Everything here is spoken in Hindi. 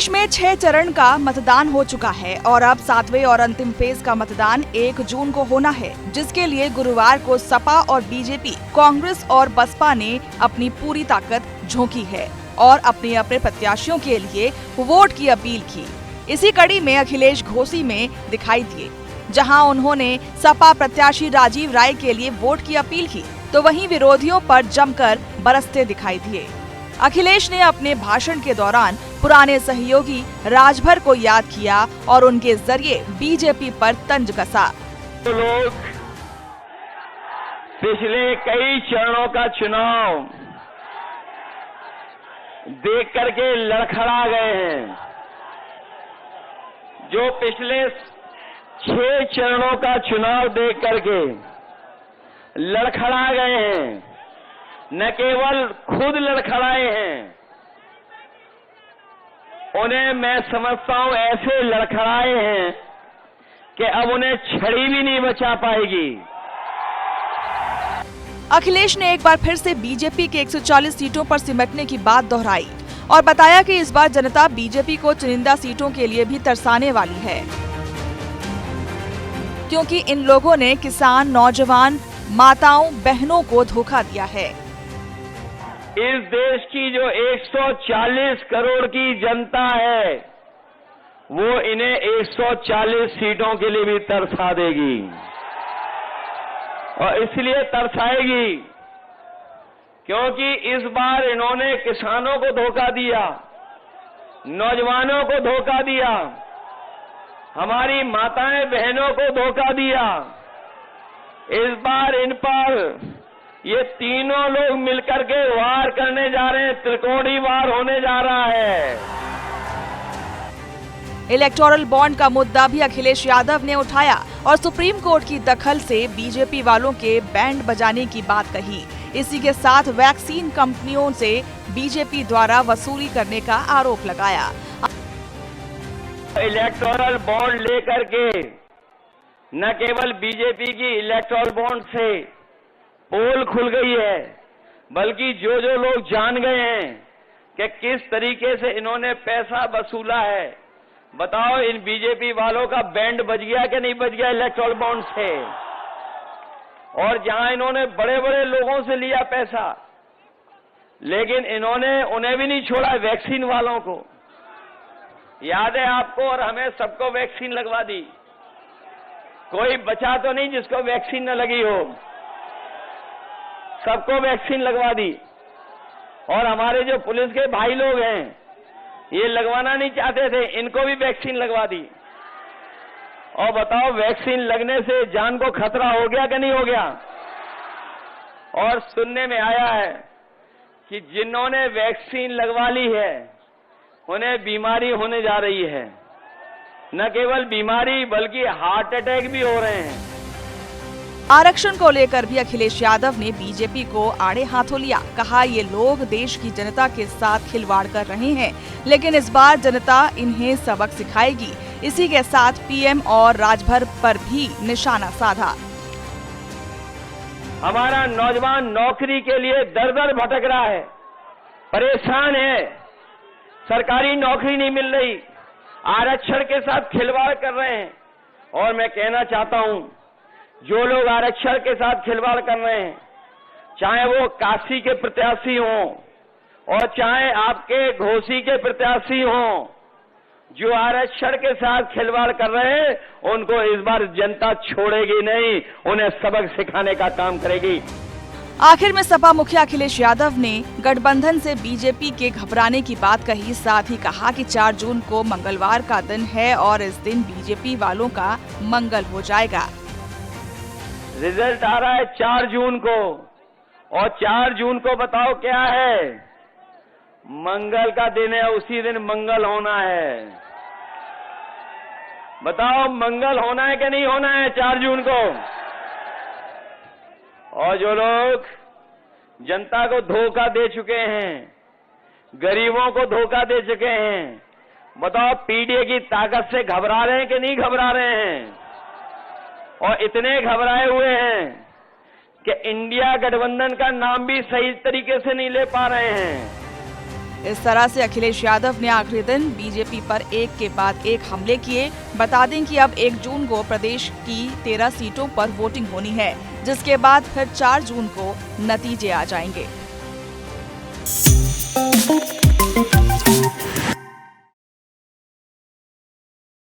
प्रदेश में 6 चरण का मतदान हो चुका है और अब 7वें और अंतिम फेज का मतदान 1 जून को होना है, जिसके लिए गुरुवार को सपा और बीजेपी, कांग्रेस और बसपा ने अपनी पूरी ताकत झोंकी है और अपने अपने प्रत्याशियों के लिए वोट की अपील की। इसी कड़ी में अखिलेश घोसी में दिखाई दिए, जहां उन्होंने सपा प्रत्याशी राजीव राय के लिए वोट की अपील की, तो वहीं विरोधियों पर जमकर बरसते दिखाई दिए। अखिलेश ने अपने भाषण के दौरान पुराने सहयोगी राजभर को याद किया और उनके जरिए बीजेपी पर तंज कसा। तो लोग पिछले कई चरणों का चुनाव देख करके लड़खड़ा गए हैं, जो पिछले 6 चरणों का चुनाव देख करके लड़खड़ा गए हैं, न केवल खुद लड़खड़ाए हैं, उन्हें मैं समझता हूं ऐसे लड़खड़ाए हैं कि अब उन्हें छड़ी भी नहीं बचा पाएगी। अखिलेश ने एक बार फिर से बीजेपी के 140 सीटों पर सिमटने की बात दोहराई और बताया कि इस बार जनता बीजेपी को चुनिंदा सीटों के लिए भी तरसाने वाली है, क्योंकि इन लोगों ने किसान, नौजवान, माताओं, बहनों को धोखा दिया है। इस देश की जो 140 करोड़ की जनता है, वो इन्हें 140 सीटों के लिए भी तरसा देगी, और इसलिए तरसाएगी क्योंकि इस बार इन्होंने किसानों को धोखा दिया, नौजवानों को धोखा दिया, हमारी माताएं बहनों को धोखा दिया। इस बार इन पर ये तीनों लोग मिलकर के वार करने जा रहे हैं, त्रिकोणीय वार होने जा रहा है। इलेक्टोरल बॉन्ड का मुद्दा भी अखिलेश यादव ने उठाया और सुप्रीम कोर्ट की दखल से बीजेपी वालों के बैंड बजाने की बात कही। इसी के साथ वैक्सीन कंपनियों से बीजेपी द्वारा वसूली करने का आरोप लगाया। इलेक्टोरल बॉन्ड लेकर के न केवल बीजेपी की इलेक्टोरल बॉन्ड से पोल खुल गई है, बल्कि जो लोग जान गए हैं कि किस तरीके से इन्होंने पैसा वसूला है, बताओ इन बीजेपी वालों का बैंड बज गया कि नहीं बज गया इलेक्टोरल बॉन्ड से। और जहां इन्होंने बड़े बड़े लोगों से लिया पैसा, लेकिन इन्होंने उन्हें भी नहीं छोड़ा, वैक्सीन वालों को। याद है आपको और हमें सबको वैक्सीन लगवा दी, कोई बचा तो नहीं जिसको वैक्सीन न लगी हो, सबको वैक्सीन लगवा दी। और हमारे जो पुलिस के भाई लोग हैं, ये लगवाना नहीं चाहते थे, इनको भी वैक्सीन लगवा दी। और बताओ वैक्सीन लगने से जान को खतरा हो गया कि नहीं हो गया? और सुनने में आया है कि जिन्होंने वैक्सीन लगवा ली है उन्हें बीमारी होने जा रही है, न केवल बीमारी बल्कि हार्ट अटैक भी हो रहे हैं। आरक्षण को लेकर भी अखिलेश यादव ने बीजेपी को आड़े हाथों लिया। कहा ये लोग देश की जनता के साथ खिलवाड़ कर रहे हैं, लेकिन इस बार जनता इन्हें सबक सिखाएगी। इसी के साथ पीएम और राजभर पर भी निशाना साधा। हमारा नौजवान नौकरी के लिए दर दर भटक रहा है, परेशान है, सरकारी नौकरी नहीं मिल रही, आरक्षण के साथ खिलवाड़ कर रहे हैं। और मैं कहना चाहता हूं, जो लोग आरक्षण के साथ खिलवाड़ कर रहे हैं, चाहे वो काशी के प्रत्याशी हों और चाहे आपके घोसी के प्रत्याशी हों, जो आरक्षण के साथ खिलवाड़ कर रहे हैं, उनको इस बार जनता छोड़ेगी नहीं, उन्हें सबक सिखाने का काम करेगी। आखिर में सपा मुखिया अखिलेश यादव ने गठबंधन से बीजेपी के घबराने की बात कही। साथ ही कहा कि 4 जून को मंगलवार का दिन है और इस दिन बीजेपी वालों का मंगल हो जाएगा। रिजल्ट आ रहा है 4 जून को, और 4 जून को बताओ क्या है? मंगल का दिन है, उसी दिन मंगल होना है। बताओ मंगल होना है कि नहीं होना है 4 जून को? और जो लोग जनता को धोखा दे चुके हैं, गरीबों को धोखा दे चुके हैं, बताओ पीडीए की ताकत से घबरा रहे हैं कि नहीं घबरा रहे हैं? और इतने घबराए हुए हैं कि इंडिया गठबंधन का नाम भी सही तरीके से नहीं ले पा रहे हैं। इस तरह से अखिलेश यादव ने आखिरी दिन बीजेपी पर एक के बाद एक हमले किए। बता दें कि अब 1 जून को प्रदेश की 13 सीटों पर वोटिंग होनी है, जिसके बाद फिर 4 जून को नतीजे आ जाएंगे।